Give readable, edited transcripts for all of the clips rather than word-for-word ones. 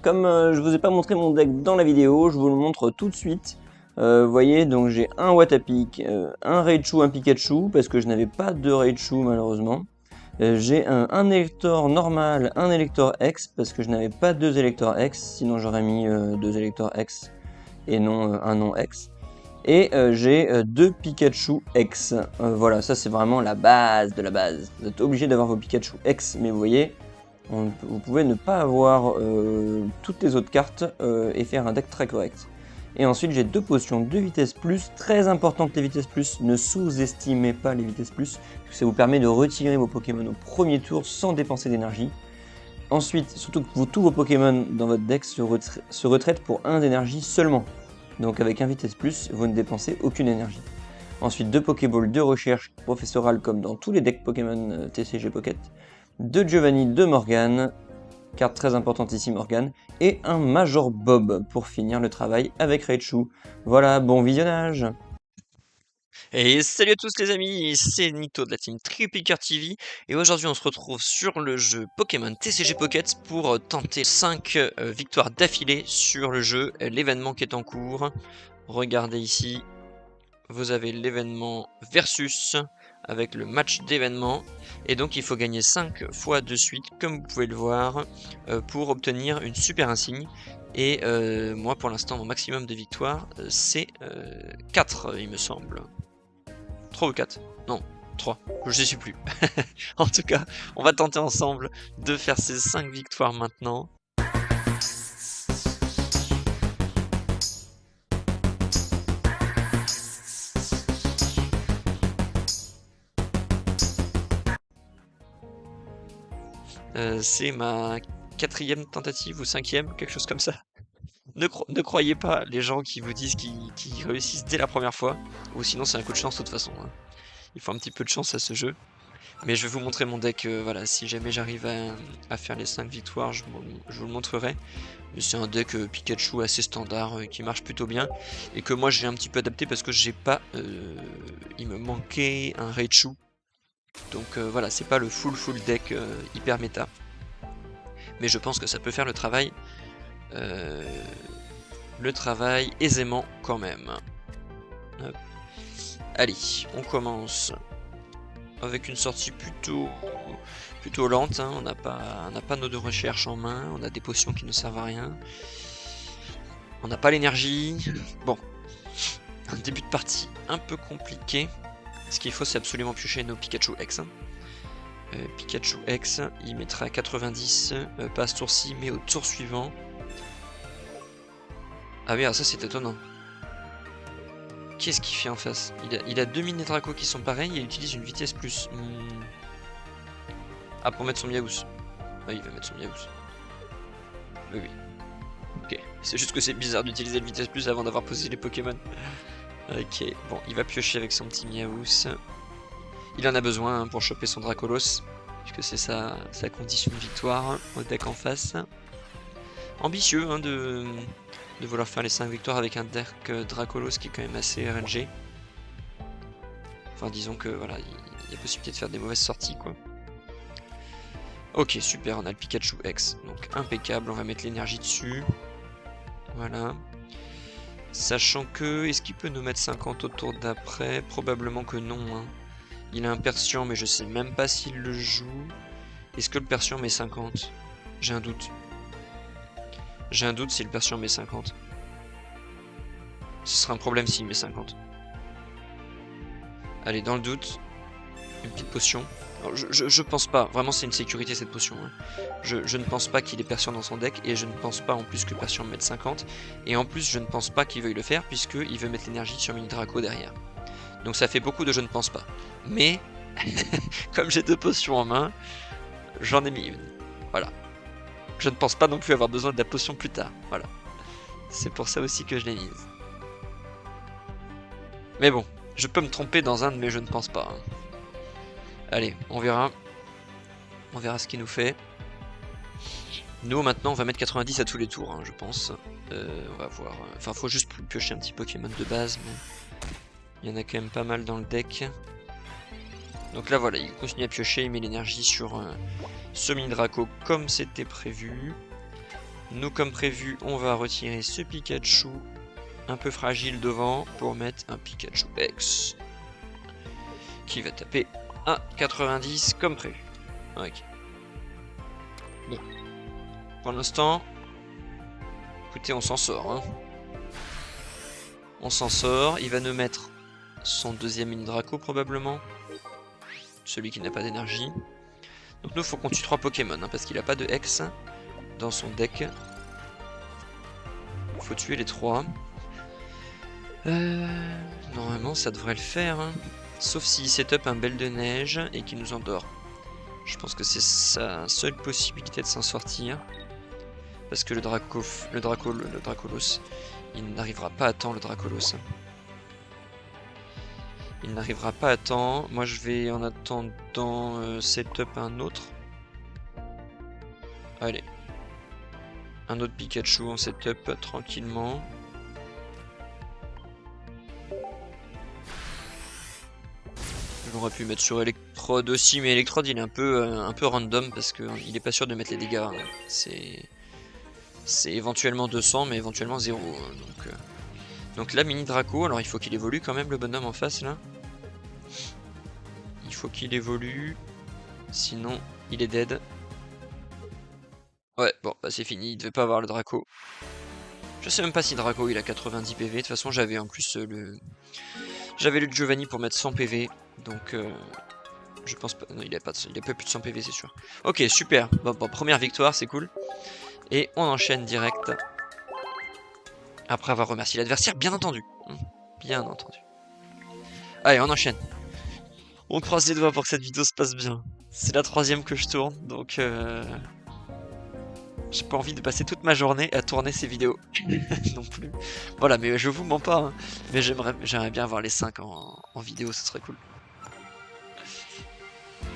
Comme je vous ai pas montré mon deck dans la vidéo, je vous le montre tout de suite. Vous voyez, donc j'ai un Watapic, un Raichu, un Pikachu, parce que je n'avais pas de Raichu malheureusement. J'ai un Elector normal, un Elector X, parce que je n'avais pas deux Elector X, sinon j'aurais mis deux Elector X et non un non X. Et j'ai deux Pikachu X. Voilà, ça c'est vraiment la base de la base. Vous êtes obligé d'avoir vos Pikachu X, mais vous voyez, vous pouvez ne pas avoir toutes les autres cartes et faire un deck très correct. Et ensuite j'ai deux potions de vitesse plus, très importantes les vitesses plus, ne sous-estimez pas les vitesses plus, parce que ça vous permet de retirer vos Pokémon au premier tour sans dépenser d'énergie. Ensuite, surtout que tous vos Pokémon dans votre deck se retraitent pour 1 d'énergie seulement. Donc avec un vitesse plus, vous ne dépensez aucune énergie. Ensuite, deux Pokéballs de recherche professorale comme dans tous les decks Pokémon TCG Pocket. Deux Giovanni, deux Morgane, carte très importante ici Morgane, et un Major Bob pour finir le travail avec Raichu. Voilà, bon visionnage! Et salut à tous les amis, c'est Nito de la team Tripicar TV et aujourd'hui on se retrouve sur le jeu Pokémon TCG Pocket pour tenter 5 victoires d'affilée sur le jeu, l'événement qui est en cours. Regardez ici, vous avez l'événement versus avec le match d'événement et donc il faut gagner 5 fois de suite comme vous pouvez le voir pour obtenir une super insigne. Et moi pour l'instant mon maximum de victoires c'est 4 il me semble. 3 ou 4? Non, 3. Je ne sais plus. En tout cas, on va tenter ensemble de faire ces 5 victoires maintenant. C'est ma 4e tentative ou 5e, quelque chose comme ça. Ne croyez pas les gens qui vous disent qu'ils réussissent dès la première fois, ou sinon c'est un coup de chance de toute façon. Hein. Il faut un petit peu de chance à ce jeu. Mais je vais vous montrer mon deck, voilà, si jamais j'arrive à faire les 5 victoires, je vous le montrerai. Mais c'est un deck Pikachu assez standard, qui marche plutôt bien, et que moi j'ai un petit peu adapté parce que j'ai pas... il me manquait un Raichu. Donc voilà, c'est pas le full deck hyper méta. Mais je pense que ça peut faire le travail aisément quand même. Hop. Allez, on commence avec une sortie plutôt lente, hein. On n'a pas nos deux recherches en main, on a des potions qui ne servent à rien. On n'a pas l'énergie. Bon, un début de partie un peu compliqué. Ce qu'il faut, c'est absolument piocher nos Pikachu X. Hein. Pikachu X, il mettra 90, pas à ce tour-ci, mais au tour suivant. Ah oui, alors ça c'est étonnant. Qu'est-ce qu'il fait en face? Il a deux mini Draco qui sont pareils et il utilise une vitesse plus. Ah, pour mettre son Miaous. Ah, il va mettre son Miaous. Oui, oui. Ok, c'est juste que c'est bizarre d'utiliser le vitesse plus avant d'avoir posé les Pokémon. Ok, bon, il va piocher avec son petit Miaous. Il en a besoin hein, pour choper son Dracolos, puisque c'est sa condition de victoire au deck en face. Ambitieux hein, de vouloir faire les 5 victoires avec un deck Dracolos qui est quand même assez RNG. Enfin, disons que voilà, il y a possibilité de faire des mauvaises sorties quoi. Ok, super, on a le Pikachu X, donc impeccable, on va mettre l'énergie dessus. Voilà. Sachant que, est-ce qu'il peut nous mettre 50 au tour d'après? Probablement que non. Hein. Il a un Persian, mais je sais même pas s'il le joue. Est-ce que le Persian met 50? J'ai un doute. J'ai un doute si le Persian met 50. Ce sera un problème s'il met 50. Allez, dans le doute, une petite potion. Alors, je pense pas, vraiment c'est une sécurité cette potion. Hein. Je ne pense pas qu'il ait Persian dans son deck, et je ne pense pas en plus que Persian mette 50. Et en plus, je ne pense pas qu'il veuille le faire, puisqu'il veut mettre l'énergie sur Mini Draco derrière. Donc ça fait beaucoup de je ne pense pas. Mais, comme j'ai deux potions en main, j'en ai mis une. Voilà. Je ne pense pas non plus avoir besoin de la potion plus tard. Voilà. C'est pour ça aussi que je l'ai mise. Mais bon, je peux me tromper dans un de mes je ne pense pas. Hein. Allez, on verra. On verra ce qu'il nous fait. Nous, maintenant, on va mettre 90 à tous les tours, hein, je pense. On va voir. Enfin, faut juste piocher un petit Pokémon de base, mais il y en a quand même pas mal dans le deck. Donc là, voilà, il continue à piocher, il met l'énergie sur ce mini Draco comme c'était prévu. Nous, comme prévu, on va retirer ce Pikachu un peu fragile devant pour mettre un Pikachu X qui va taper un 90 comme prévu. Ok. Bon. Pour l'instant, écoutez, on s'en sort. Hein. On s'en sort. Il va nous mettre son deuxième mini Draco probablement. Celui qui n'a pas d'énergie. Donc nous, faut qu'on tue 3 Pokémon hein, parce qu'il n'a pas de X dans son deck. Faut tuer les 3. Normalement, ça devrait le faire. Hein. Sauf s'il set-up un belle de neige et qu'il nous endort. Je pense que c'est sa seule possibilité de s'en sortir. Parce que le Dracolos, il n'arrivera pas à temps, le Dracolos. Il n'arrivera pas à temps. Moi, je vais en attendant set-up un autre. Allez. Un autre Pikachu en setup tranquillement. J'aurais pu mettre sur Electrode aussi, mais Electrode il est un peu random parce qu'il est pas sûr de mettre les dégâts. Hein. C'est éventuellement 200, mais éventuellement 0. Hein. Donc là, mini Draco, alors il faut qu'il évolue quand même le bonhomme en face là. Il faut qu'il évolue, sinon il est dead. Ouais, bon, bah c'est fini, il devait pas avoir le Draco. Je sais même pas si Draco il a 90 PV, de toute façon j'avais en plus J'avais le Giovanni pour mettre 100 PV, donc je pense pas... Non, il a pas plus de 100 PV, c'est sûr. Ok, super, bon, première victoire, c'est cool. Et on enchaîne direct. Après avoir remercié l'adversaire, bien entendu. Bien entendu. Allez, on enchaîne. On croise les doigts pour que cette vidéo se passe bien. C'est la 3e que je tourne, donc... J'ai pas envie de passer toute ma journée à tourner ces vidéos non plus. Voilà, mais je vous mens pas. Hein. Mais j'aimerais bien avoir les 5 en vidéo, ce serait cool.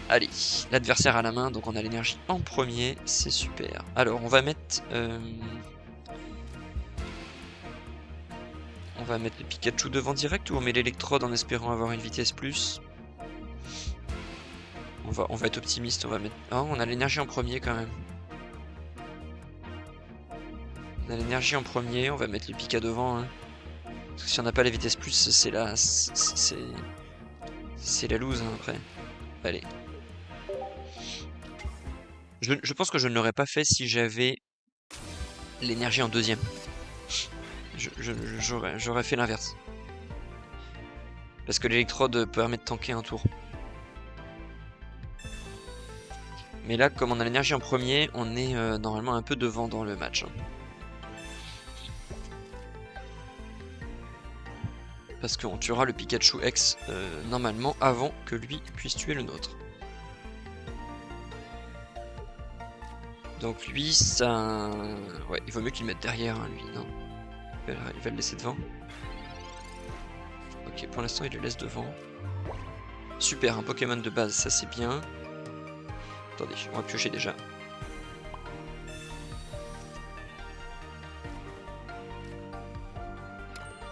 Allez, l'adversaire à la main, donc on a l'énergie en premier, c'est super. Alors, on va mettre le Pikachu devant direct ou on met l'électrode en espérant avoir une vitesse plus? On va être optimiste, on va mettre... Oh, on a l'énergie en premier quand même. On a l'énergie en premier, on va mettre le Pika devant. Hein. Parce que si on n'a pas la vitesse plus, c'est la... C'est la loose hein, après. Allez. Je pense que je ne l'aurais pas fait si j'avais l'énergie en deuxième. J'aurais fait l'inverse. Parce que l'électrode permet de tanker un tour. Mais là, comme on a l'énergie en premier, on est normalement un peu devant dans le match. Hein. Parce qu'on tuera le Pikachu X normalement avant que lui puisse tuer le nôtre. Donc lui, ça... Ouais, il vaut mieux qu'il le mette derrière, hein, lui, non? Il va le laisser devant. Ok, pour l'instant, il le laisse devant. Super, un Pokémon de base, ça c'est bien. Attendez, on va piocher déjà.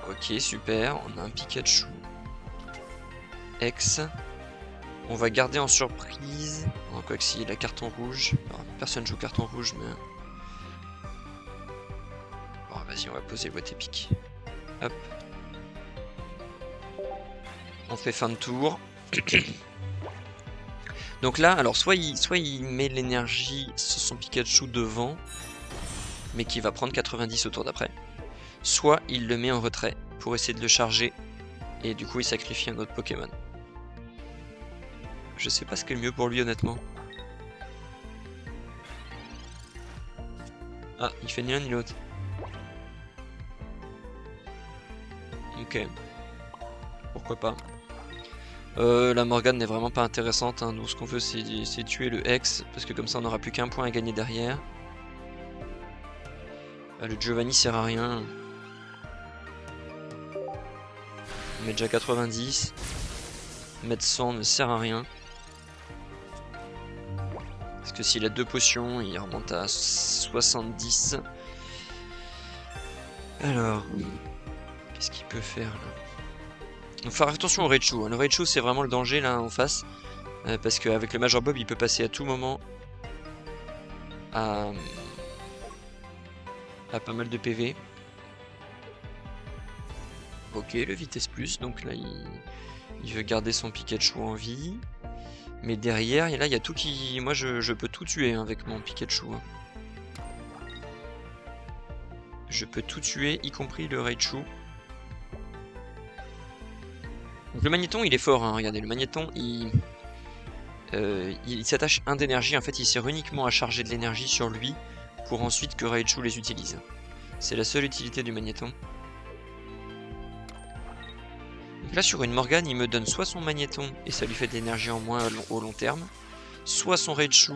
Ok, super, on a un Pikachu X. On va garder en surprise. Oh, quoi que si, la carton rouge. Alors, personne joue carton rouge, mais... Bon, vas-y, on va poser boîte épique. Hop. On fait fin de tour. Donc là, alors soit il met l'énergie sur son Pikachu devant, mais qui va prendre 90 au tour d'après. Soit il le met en retrait pour essayer de le charger, et du coup il sacrifie un autre Pokémon. Je sais pas ce qui est le mieux pour lui honnêtement. Ah, il fait ni l'un ni l'autre. Ok. Pourquoi pas. La Morgane n'est vraiment pas intéressante. Hein. Nous, ce qu'on veut, c'est tuer le X, parce que comme ça, on n'aura plus qu'un point à gagner derrière. Le Giovanni sert à rien. On met déjà 90. Mettre 100 ne sert à rien. Parce que s'il a 2 potions, il remonte à 70. Alors, qu'est-ce qu'il peut faire là? Il faut faire attention au Raichu. Le Raichu, c'est vraiment le danger là en face. Parce qu'avec le Major Bob, il peut passer à tout moment a pas mal de PV. Ok, le vitesse plus, donc là il veut garder son Pikachu en vie. Mais derrière, là il y a tout qui... Moi je peux tout tuer hein, avec mon Pikachu. Hein. Je peux tout tuer, y compris le Raichu. Donc le Magnéton il est fort, hein. Regardez, le Magnéton il s'attache 1 d'énergie, en fait il sert uniquement à charger de l'énergie sur lui pour ensuite que Raichu les utilise. C'est la seule utilité du Magnéton. Donc là sur une Morgane il me donne soit son Magnéton et ça lui fait de l'énergie en moins au long terme, soit son Raichu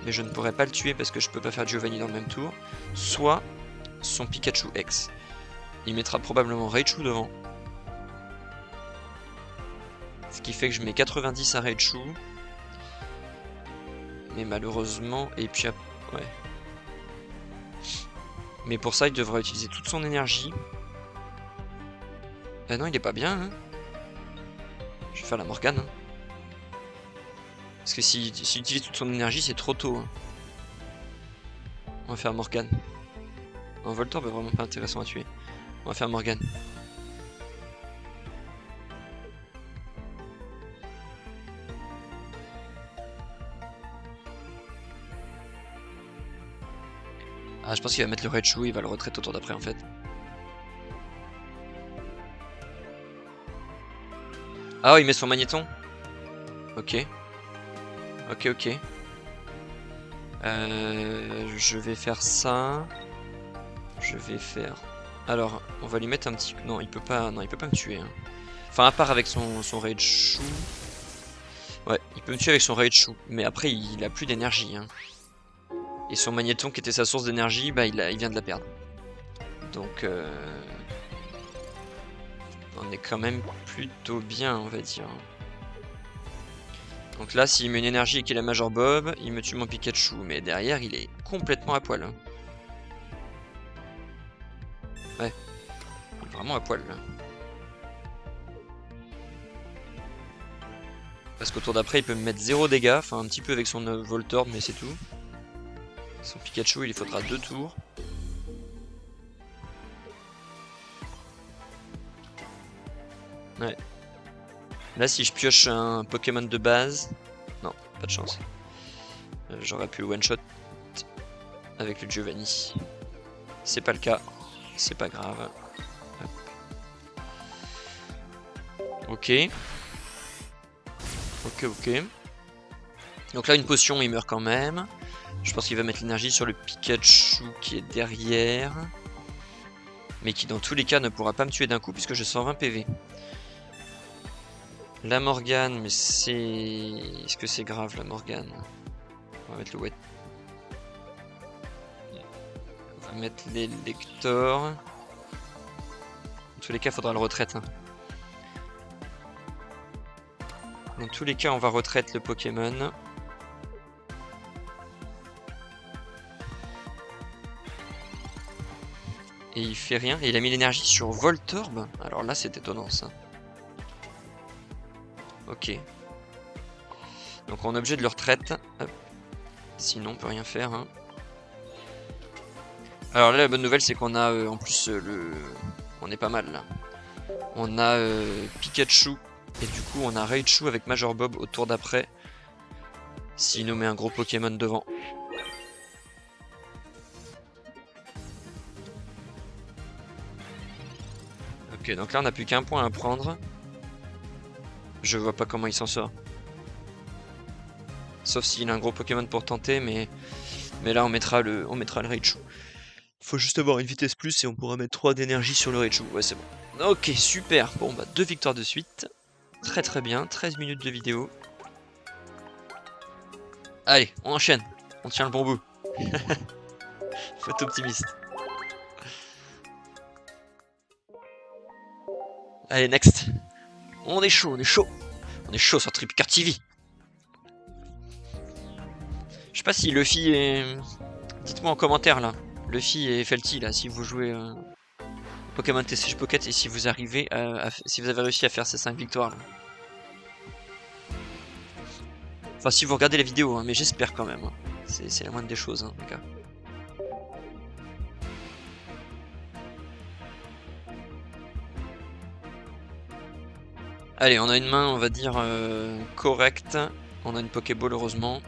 mais je ne pourrais pas le tuer parce que je peux pas faire Giovanni dans le même tour, soit son Pikachu X. Il mettra probablement Raichu devant. Ce qui fait que je mets 90 à Raichu. Mais malheureusement, et puis ouais. Mais pour ça il devra utiliser toute son énergie. Ah non il est pas bien hein. Je vais faire la Morgane hein. Parce que s'il utilise toute son énergie c'est trop tôt hein. On va faire Morgane. Un Voltorb est vraiment pas intéressant à tuer. On va faire Morgane. Ah, je pense qu'il va mettre le Raichu, il va le retraite au tour d'après en fait. Ah, oh, il met son Magnéton. Ok. Ok, ok. Je vais faire ça. Je vais faire... Alors, on va lui mettre un petit... Non, il peut pas me tuer. Hein. Enfin, à part avec son Raichu. Ouais, il peut me tuer avec son Raichu. Mais après, il a plus d'énergie. Hein. Et son Magnéton, qui était sa source d'énergie, bah, il vient de la perdre. Donc, on est quand même plutôt bien, on va dire. Donc là, s'il met une énergie et qu'il a Major Bob, il me tue mon Pikachu. Mais derrière, il est complètement à poil. Hein. Ouais, il est vraiment à poil là. Parce qu'au tour d'après, il peut me mettre 0 dégâts, enfin un petit peu avec son Voltorb, mais c'est tout. Son Pikachu, il lui faudra 2 tours. Ouais. Là, si je pioche un Pokémon de base... Non, pas de chance. J'aurais pu le one-shot avec le Giovanni. C'est pas le cas. C'est pas grave. Hop. Ok. Ok, ok. Donc là, une potion, il meurt quand même. Je pense qu'il va mettre l'énergie sur le Pikachu qui est derrière. Mais qui, dans tous les cas, ne pourra pas me tuer d'un coup puisque j'ai 120 PV. La Morgane, mais c'est... Est-ce que c'est grave, la Morgane? On va mettre le wet. On va mettre l'élector. Dans tous les cas, il faudra le retraite. Hein. Dans tous les cas, on va retraite le Pokémon. Et il fait rien. Et il a mis l'énergie sur Voltorb. Alors là, c'est étonnant, ça. Ok. Donc on est obligé de le retraite. Hop. Sinon, on peut rien faire. Hein. Alors là, la bonne nouvelle, c'est qu'on a en plus on est pas mal là. On a Pikachu. Et du coup, on a Raichu avec Major Bob au tour d'après. S'il nous met un gros Pokémon devant. Ok, donc là, on n'a plus qu'un point à prendre. Je vois pas comment il s'en sort. Sauf s'il a un gros Pokémon pour tenter, mais là, on mettra le Raichu. Faut juste avoir une vitesse plus et on pourra mettre 3 d'énergie sur le Raichu. Ouais, c'est bon. Ok, super. Bon, bah, 2 victoires de suite. Très très bien, 13 minutes de vidéo. Allez, on enchaîne. On tient le bon bout. Faut être optimiste. Allez, next. On est chaud, on est chaud. On est chaud sur Tripicart TV. Je sais pas si Luffy est... Dites-moi en commentaire là. Luffy et Felty là, si vous jouez Pokémon TCG Pocket et si vous arrivez si vous avez réussi à faire ces 5 victoires là. Enfin si vous regardez la vidéo, hein, mais j'espère quand même. Hein. C'est la moindre des choses, hein, les gars. Allez, on a une main, on va dire, correcte. On a une Pokéball, heureusement.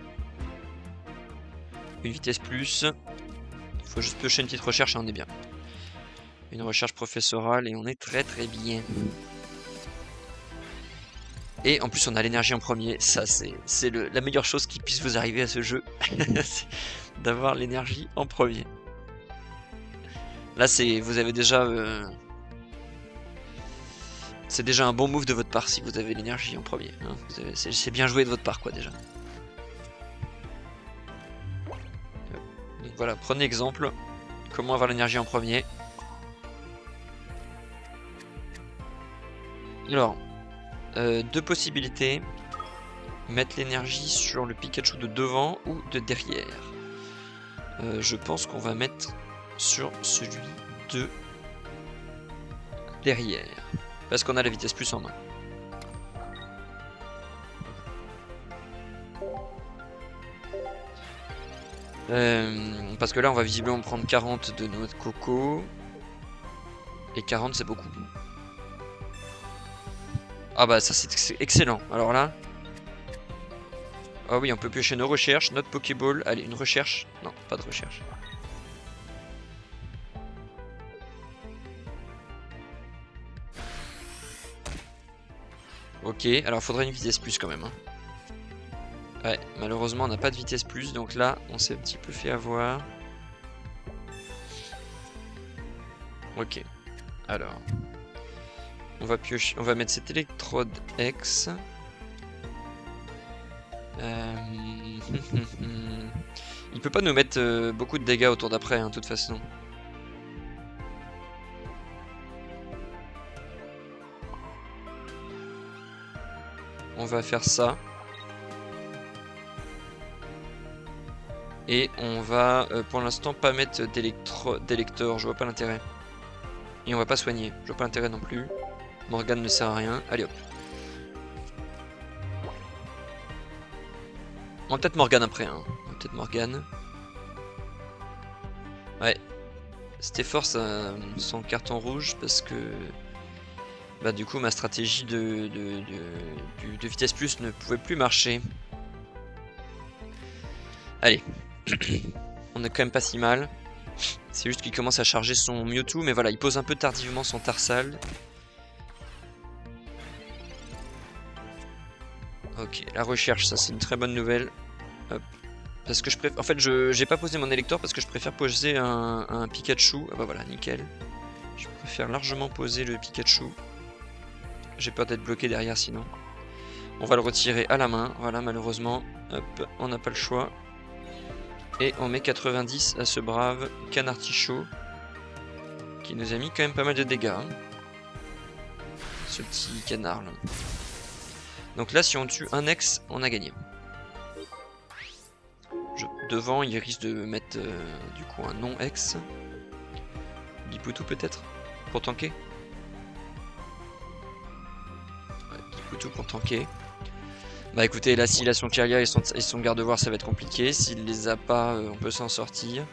Une vitesse plus. Il faut juste piocher une petite recherche et on est bien. Une recherche professorale et on est très très bien. Et en plus on a l'énergie en premier, ça c'est la meilleure chose qui puisse vous arriver à ce jeu. D'avoir l'énergie en premier. Là vous avez déjà... c'est déjà un bon move de votre part si vous avez l'énergie en premier. Hein. C'est bien joué de votre part quoi déjà. Donc voilà, prenez exemple. Comment avoir l'énergie en premier. Alors, deux possibilités. Mettre l'énergie sur le Pikachu de devant ou de derrière. Je pense qu'on va mettre sur celui de derrière. Parce qu'on a la vitesse plus en main. Parce que là on va visiblement prendre 40 de notre coco. Et 40 c'est beaucoup. Ah bah ça c'est excellent. Alors là... Ah oui, on peut piocher nos recherches, notre Pokéball. Allez, une recherche. Non, pas de recherche. Ok, alors faudrait une vitesse plus quand même. Hein. Ouais, malheureusement on n'a pas de vitesse plus, donc là on s'est un petit peu fait avoir. Ok, alors on va piocher, on va mettre cette électrode X. Il peut pas nous mettre beaucoup de dégâts au tour d'après, hein, de toute façon. On va faire ça. Et on va pour l'instant pas mettre d'électeur, je vois pas l'intérêt. Et on va pas soigner, je vois pas l'intérêt non plus. Morgane ne sert à rien, allez hop. On va peut-être Morgane après, hein. On va peut-être Morgane. Ouais. C'était fort son carton rouge parce que... Bah du coup ma stratégie de vitesse plus ne pouvait plus marcher. Allez. On est quand même pas si mal. C'est juste qu'il commence à charger son Mewtwo, mais voilà, il pose un peu tardivement son Tarsal. Ok, la recherche, ça c'est une très bonne nouvelle. Hop. Parce que je préfère... En fait, j'ai pas posé mon électeur parce que je préfère poser un Pikachu. Ah bah voilà, nickel. Je préfère largement poser le Pikachu. J'ai peur d'être bloqué derrière sinon. On va le retirer à la main, voilà, malheureusement. Hop, on n'a pas le choix. Et on met 90 à ce brave Canartichaud. Qui nous a mis quand même pas mal de dégâts. Hein. Ce petit canard là. Donc là, si on tue un ex, on a gagné. Devant, il risque de mettre du coup un non-ex. Dipoutou peut-être pour tanker. Ouais, Dipoutou pour tanker. Bah écoutez, là s'il a son Kirlia et son garde-voir, ça va être compliqué. S'il les a pas, on peut s'en sortir.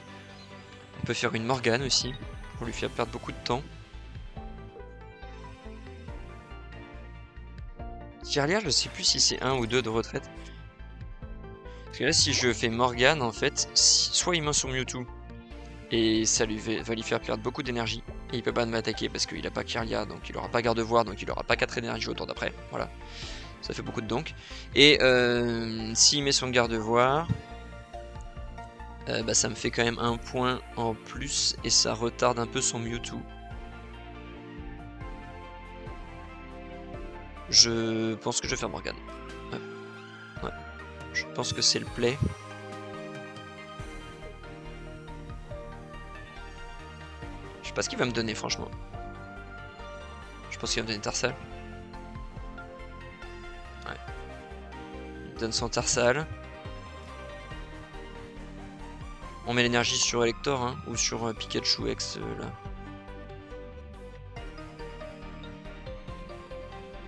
On peut faire une Morgane aussi, pour lui faire perdre beaucoup de temps. Kirlia, je sais plus si c'est 1 ou 2 de retraite. Parce que là, si je fais Morgane, en fait, soit il met son Mewtwo, et ça va lui faire perdre beaucoup d'énergie. Et il peut pas m'attaquer parce qu'il a pas Kirlia, donc il aura pas garde-voir, donc il aura pas 4 énergies au tour d'après. Voilà. Ça fait beaucoup de donc. Et s'il met son garde-voir, bah, ça me fait quand même un point en plus et ça retarde un peu son Mewtwo. Je pense que je vais faire Morgane. Ouais. Ouais. Je pense que c'est le play. Je sais pas ce qu'il va me donner franchement. Je pense qu'il va me donner Tarsal. Ouais. Il donne son Tarsal. On met l'énergie sur Elector hein, ou sur Pikachu X là.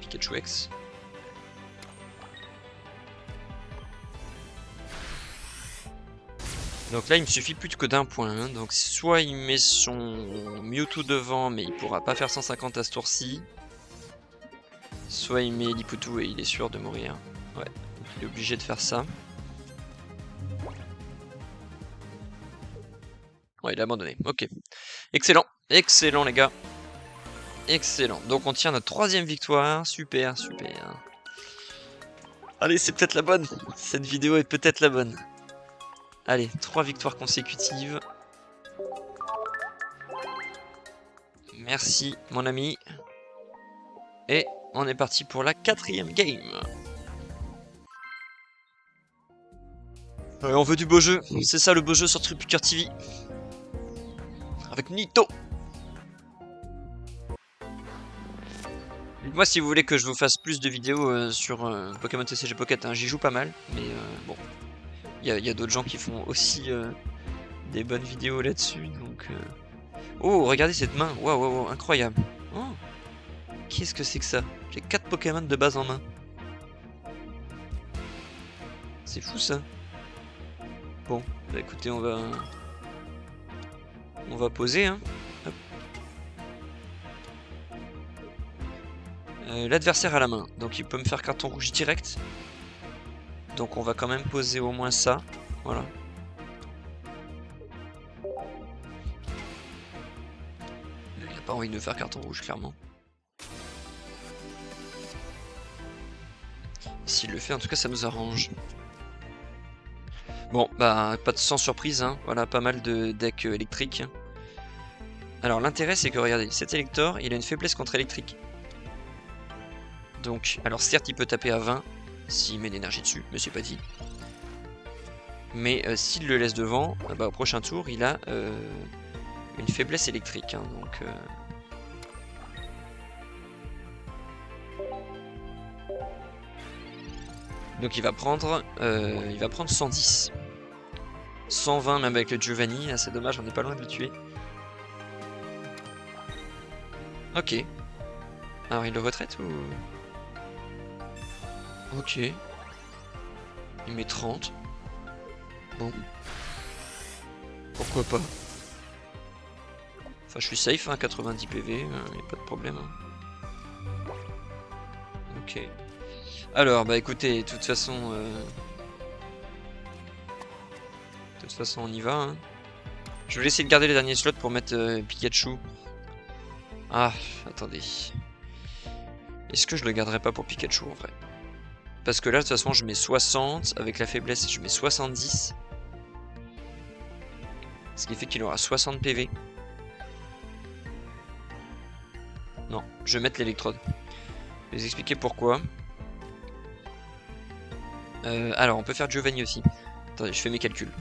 Pikachu X. Donc là il me suffit plus que d'un point. Hein. Donc soit il met son Mewtwo devant mais il pourra pas faire 150 à ce tour-ci. Soit il met Liputu et il est sûr de mourir. Ouais, donc il est obligé de faire ça. Ouais, il a abandonné. Ok. Excellent. Excellent, les gars. Excellent. Donc on tient notre 3e victoire. Super, super. Allez, c'est peut-être la bonne. Cette vidéo est peut-être la bonne. Allez, 3 victoires consécutives. Merci, mon ami. Et on est parti pour la 4e game. On veut du beau jeu. C'est ça le beau jeu sur TruePicker TV. Avec Nito. Dites-moi si vous voulez que je vous fasse plus de vidéos sur Pokémon TCG Pocket. Hein. J'y joue pas mal, mais bon. Il y a d'autres gens qui font aussi des bonnes vidéos là-dessus. Donc, oh, regardez cette main. Waouh, waouh, wow, incroyable. Oh. Qu'est-ce que c'est que ça? J'ai 4 Pokémon de base en main. C'est fou ça. Bon, bah écoutez, on va poser. Hein. L'adversaire à la main, donc il peut me faire carton rouge direct. Donc on va quand même poser au moins ça. Voilà. Il n'a pas envie de me faire carton rouge, clairement. S'il le fait, en tout cas, ça nous arrange. Bon, bah, pas de sans surprise, hein. Voilà, pas mal de decks électriques. Alors, l'intérêt, c'est que, regardez, cet Elector, il a une faiblesse contre électrique. Donc, alors certes, il peut taper à 20 s'il met l'énergie dessus, mais c'est pas dit. Mais s'il le laisse devant, bah, au prochain tour, il a une faiblesse électrique. Hein, donc il va prendre 110. 120 même avec le Giovanni, ah, c'est dommage, on n'est pas loin de le tuer. Ok. Alors il le retraite ou... Ok. Il met 30. Bon. Pourquoi pas. Enfin je suis safe, hein, 90 PV, y'a pas de problème. Hein. Ok. Alors bah écoutez, de toute façon on y va. Hein. Je vais essayer de garder les derniers slots pour mettre Pikachu. Ah, attendez. Est-ce que je le garderai pas pour Pikachu en vrai? Parce que là, de toute façon, je mets 60. Avec la faiblesse, je mets 70. Ce qui fait qu'il aura 60 PV. Non, je vais mettre l'électrode. Je vais vous expliquer pourquoi. Alors, on peut faire Giovanni aussi. Attendez, je fais mes calculs.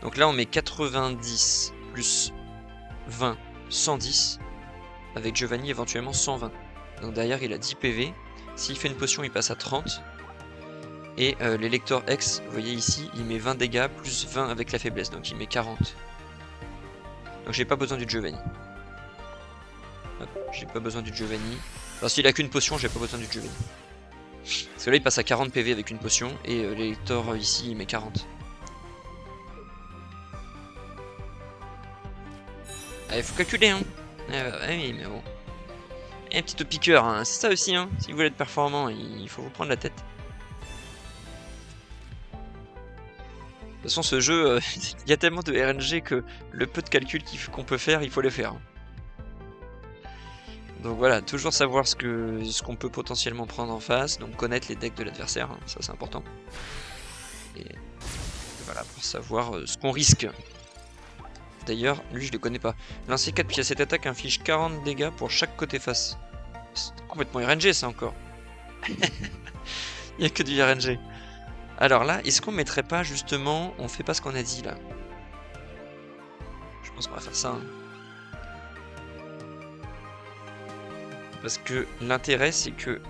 Donc là, on met 90 plus 20, 110. Avec Giovanni, éventuellement 120. Donc derrière, il a 10 PV. S'il fait une potion, il passe à 30. Et l'Elector X, vous voyez ici, il met 20 dégâts plus 20 avec la faiblesse. Donc il met 40. Donc j'ai pas besoin du Giovanni. J'ai pas besoin du Giovanni. Enfin, s'il a qu'une potion, j'ai pas besoin du Giovanni. Parce que là, il passe à 40 PV avec une potion. Et l'Elector ici, il met 40. Il faut calculer, hein. Oui, mais bon. Et un petit piqueur, hein. C'est ça aussi, hein. Si vous voulez être performant, il faut vous prendre la tête. De toute façon, ce jeu, il y a tellement de RNG que le peu de calculs qu'on peut faire, il faut les faire. Donc voilà, toujours savoir ce qu'on peut potentiellement prendre en face, donc connaître les decks de l'adversaire, hein. Ça c'est important. Et voilà, pour savoir ce qu'on risque. D'ailleurs, lui je le connais pas. Lancer 4 puis à cette attaque inflige 40 dégâts pour chaque côté face. C'est complètement RNG ça encore. Il n'y a que du RNG. Alors là, est-ce qu'on mettrait pas justement... On fait pas ce qu'on a dit là. Je pense qu'on va faire ça. Hein. Parce que l'intérêt c'est que...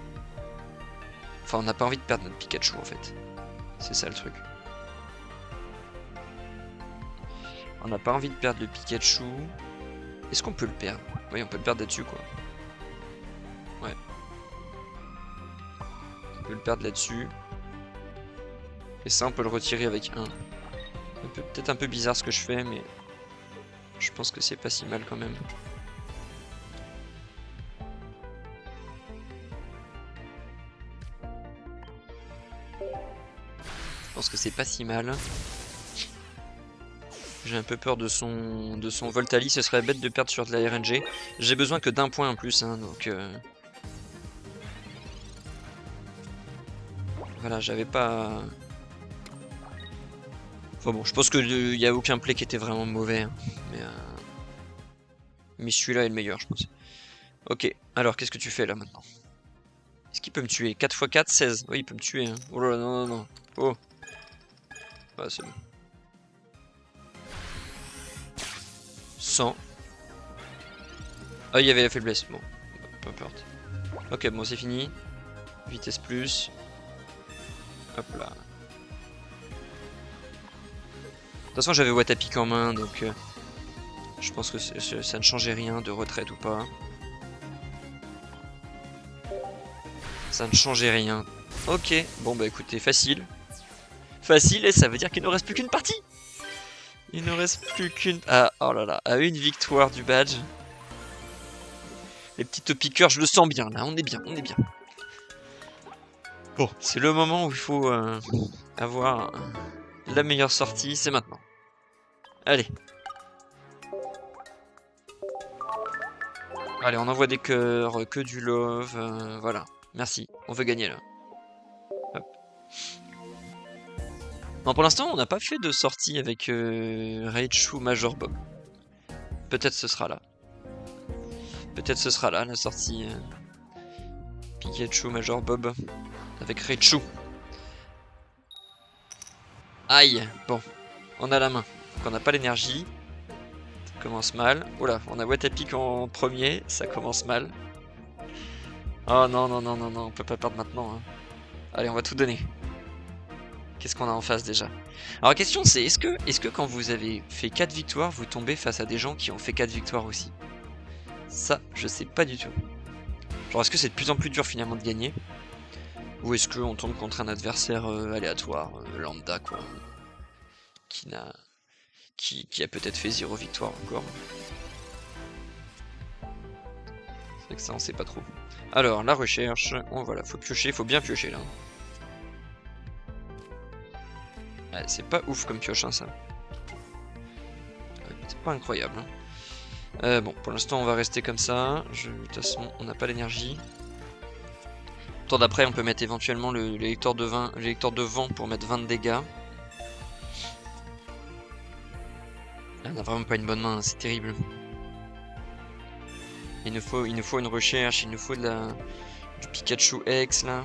Enfin, on n'a pas envie de perdre notre Pikachu en fait. C'est ça le truc. On n'a pas envie de perdre le Pikachu. Est-ce qu'on peut le perdre? Oui, on peut le perdre là-dessus, quoi. Ouais. On peut le perdre là-dessus. Et ça, on peut le retirer avec 1. Peut-être un peu bizarre ce que je fais, mais... Je pense que c'est pas si mal quand même. pense que c'est pas si mal. J'ai un peu peur de son Voltali, ce serait bête de perdre sur de la RNG. J'ai besoin que d'un point en plus, hein, donc... Voilà, j'avais pas... Enfin bon, je pense qu'il n'y a aucun play qui était vraiment mauvais. Hein, mais celui-là est le meilleur, je pense. Ok, alors qu'est-ce que tu fais là maintenant? Est-ce qu'il peut me tuer? 4 x 4, 16. Oui, il peut me tuer. Hein. Oh là là, non, non, non. Oh. Ah, c'est bon. 100. Ah, il y avait la faiblesse. Bon, peu importe. Ok, bon, c'est fini. Vitesse plus. Hop là. De toute façon, j'avais Watapic en main, donc je pense que ça ne changeait rien de retraite ou pas. Ça ne changeait rien. Ok, bon bah écoutez, facile. Facile, et ça veut dire qu'il ne reste plus qu'une partie. Il ne reste plus qu'une... Ah, oh là là, à une victoire du badge. Les petits topiqueurs, je le sens bien, là, on est bien, on est bien. Bon, c'est le moment où il faut avoir la meilleure sortie, c'est maintenant. Allez. Allez, on envoie des cœurs, que du love, voilà. Merci, on veut gagner là. Hop. Non, pour l'instant, on n'a pas fait de sortie avec Raichu Major Bob. Peut-être ce sera là. Peut-être ce sera là, la sortie Pikachu Major Bob avec Raichu. Aïe, bon, on a la main. Donc on n'a pas l'énergie. Ça commence mal. Oula, on a Watapic en premier, ça commence mal. Oh non, non, non, non, non, on peut pas perdre maintenant. Hein. Allez, on va tout donner. Qu'est-ce qu'on a en face déjà? Alors la question c'est, est-ce que quand vous avez fait 4 victoires, vous tombez face à des gens qui ont fait 4 victoires aussi? Ça, je sais pas du tout. Genre, est-ce que c'est de plus en plus dur finalement de gagner? Ou est-ce qu'on tombe contre un adversaire aléatoire, lambda quoi, qui a peut-être fait 0 victoire encore. C'est vrai que ça on sait pas trop. Alors, la recherche, oh, voilà, faut piocher, faut bien piocher là. Ouais, c'est pas ouf comme pioche hein, ça. C'est pas incroyable. Hein. Bon, pour l'instant on va rester comme ça. De toute façon, on n'a pas l'énergie. Tour d'après, on peut mettre éventuellement le lecteur de vent pour mettre 20 de dégâts. Là, on n'a vraiment pas une bonne main, hein, c'est terrible. Il nous faut une recherche, il nous faut du Pikachu X là.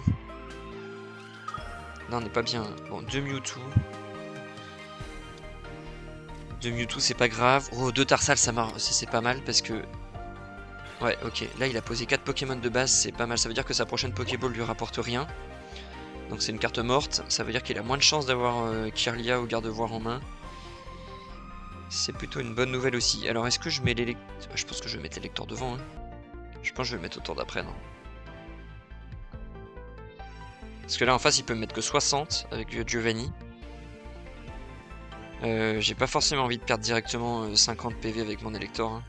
Là on n'est pas bien. Bon, 2 Mewtwo. 2 Mewtwo c'est pas grave. Oh, 2 Tarsal c'est pas mal parce que... Ouais, ok. Là il a posé 4 Pokémon de base, c'est pas mal. Ça veut dire que sa prochaine Pokéball lui rapporte rien. Donc c'est une carte morte. Ça veut dire qu'il a moins de chances d'avoir Kirlia ou Gardevoir en main. C'est plutôt une bonne nouvelle aussi. Alors est-ce que je mets les... Je pense que je vais mettre les lecteurs devant. Hein. Je pense que je vais le mettre au tour d'après, non? Parce que là en face il peut me mettre que 60 avec Giovanni. J'ai pas forcément envie de perdre directement 50 PV avec mon élector. Hein.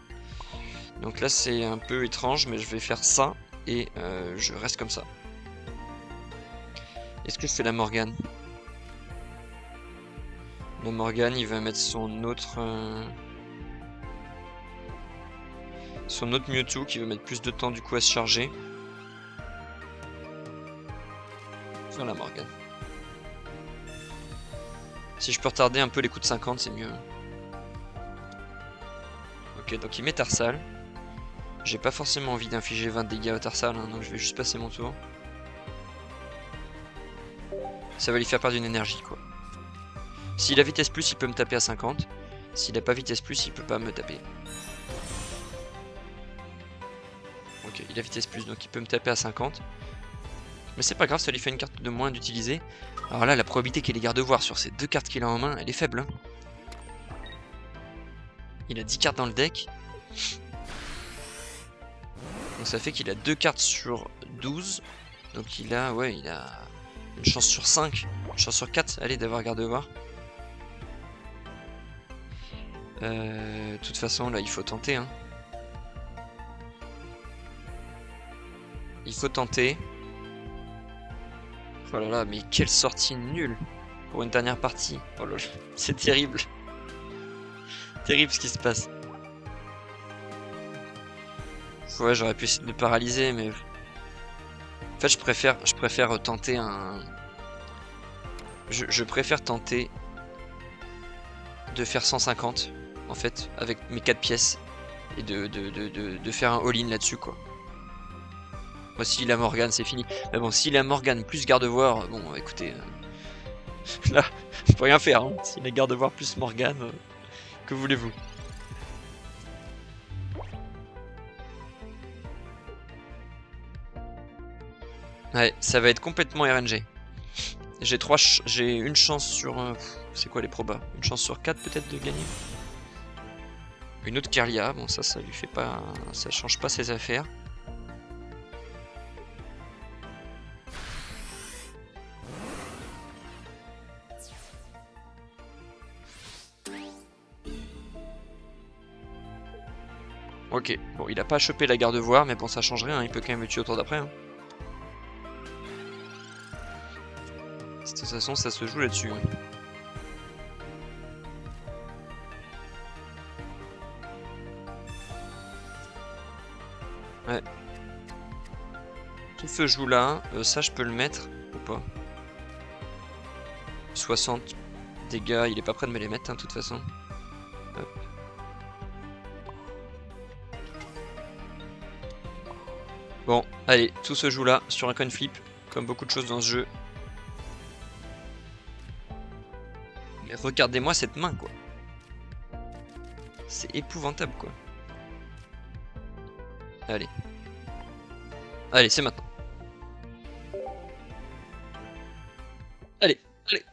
Donc là c'est un peu étrange mais je vais faire ça et je reste comme ça. Est-ce que je fais la Morgane? La Morgane il va mettre son autre Mewtwo qui va mettre plus de temps du coup à se charger. Sur la Morgane. Si je peux retarder un peu les coups de 50 c'est mieux. Ok donc il met Tarsal. J'ai pas forcément envie d'infliger 20 dégâts au Tarsal hein, donc je vais juste passer mon tour. Ça va lui faire perdre une énergie quoi. S'il a vitesse plus il peut me taper à 50. S'il a pas vitesse plus il peut pas me taper. Ok il a vitesse plus donc il peut me taper à 50. Mais c'est pas grave, ça lui fait une carte de moins d'utiliser. Alors là, la probabilité qu'il ait Gardevoir sur ces 2 cartes qu'il a en main, elle est faible. Hein. Il a 10 cartes dans le deck. Donc ça fait qu'il a 2 cartes sur 12. Donc il a une chance sur 5. Une chance sur 4, allez, d'avoir Gardevoir. De toute façon, là, il faut tenter. Hein. Il faut tenter. Oh là là, mais quelle sortie nulle. pour une dernière partie. Oh là, c'est terrible. Terrible ce qui se passe. Ouais, j'aurais pu essayer de le paralyser, mais... En fait, je préfère tenter un... Je préfère tenter de faire 150, en fait, avec mes 4 pièces. Et de faire un all-in là-dessus, quoi. Moi, s'il a Morgane, c'est fini. Mais bon, s'il a Morgane plus garde-voir, bon, écoutez... là, je peux rien faire, hein. S'il a garde-voir plus Morgane, que voulez-vous? Ouais, ça va être complètement RNG. J'ai une chance sur... c'est quoi les probas? Une chance sur 4 peut-être de gagner? Une autre Kirlia, bon ça lui fait pas... ça change pas ses affaires. Ok, bon il a pas chopé la garde-voir, mais bon ça change rien, il peut quand même me tuer au tour d'après. Hein. De toute façon ça se joue là-dessus. Hein. Ouais. Tout se joue là, ça je peux le mettre ou pas? 60 dégâts, il est pas prêt de me les mettre hein, de toute façon. Hop. Bon, allez, tout se joue là, sur un coin flip, comme beaucoup de choses dans ce jeu. Mais regardez-moi cette main, quoi. C'est épouvantable, quoi. Allez. Allez, c'est maintenant. Allez, allez.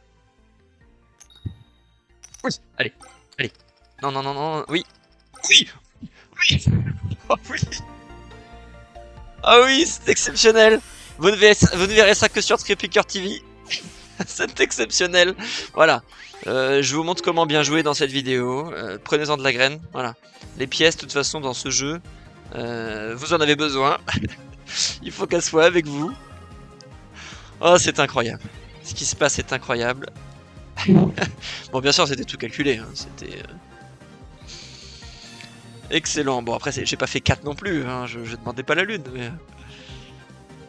Oui, allez, allez. Non, non, non, non, oui. Oui, oui. Oh oui. Ah oui, c'est exceptionnel. Vous ne verrez ça que sur Tripicker TV. C'est exceptionnel. Voilà. Je vous montre comment bien jouer dans cette vidéo. Prenez-en de la graine. Voilà. Les pièces, de toute façon, dans ce jeu, vous en avez besoin. Il faut qu'elles soient avec vous. Oh, c'est incroyable. Ce qui se passe est incroyable. Bon, bien sûr, c'était tout calculé. Hein. C'était... excellent. Bon, après, j'ai pas fait 4 non plus. Hein. Je demandais pas la lune. Mais...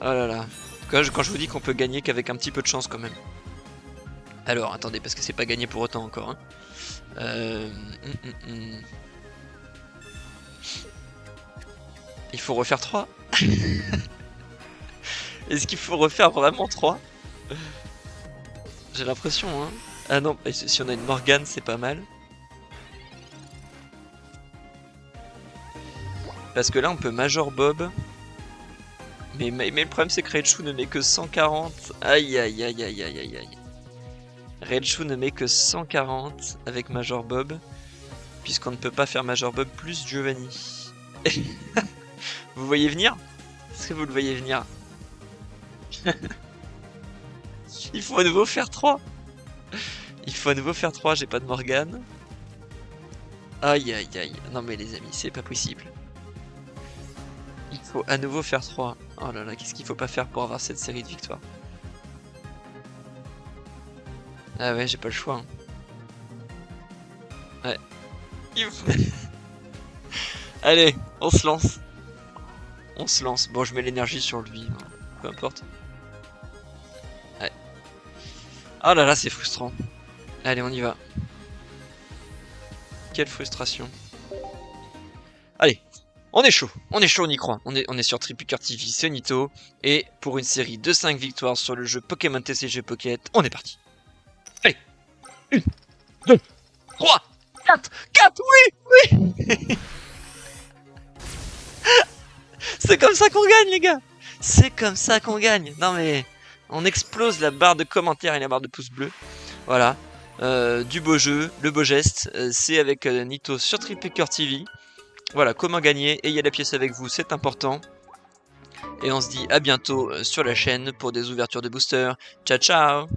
oh là là. Quand je vous dis qu'on peut gagner qu'avec un petit peu de chance quand même. Alors, attendez, parce que c'est pas gagné pour autant encore. Hein. Il faut refaire 3. Est-ce qu'il faut refaire vraiment 3? J'ai l'impression, hein. Ah non, si on a une Morgane, c'est pas mal. Parce que là, on peut Major Bob. Mais le problème, c'est que Raichu ne met que 140. Aïe, aïe, aïe, aïe, aïe, aïe, aïe. Raichu ne met que 140 avec Major Bob. Puisqu'on ne peut pas faire Major Bob plus Giovanni. Vous voyez venir? Est-ce que vous le voyez venir? Il faut à nouveau faire 3. Il faut à nouveau faire 3, j'ai pas de Morgane. Aïe aïe aïe. Non mais les amis, c'est pas possible. Il faut à nouveau faire 3. Oh là là, qu'est-ce qu'il faut pas faire pour avoir cette série de victoires? Ah ouais, j'ai pas le choix. Hein. Ouais. Allez, on se lance. On se lance. Bon, je mets l'énergie sur lui. Hein. Peu importe. Ouais. Oh là là, c'est frustrant. Allez, on y va. Quelle frustration. Allez, on est chaud, on y croit. On est sur Tripicker TV, c'est Nito. Et pour une série de 5 victoires sur le jeu Pokémon TCG Pocket, on est parti. Allez, 1, 2, 3, 4, 4, oui, oui. C'est comme ça qu'on gagne, les gars. C'est comme ça qu'on gagne. Non mais, on explose la barre de commentaires et la barre de pouces bleus. Voilà. Du beau jeu, le beau geste, c'est avec Nito sur Tripicker TV. Voilà, comment gagner, et il y a la pièce avec vous, c'est important. Et on se dit à bientôt sur la chaîne pour des ouvertures de boosters. Ciao ciao.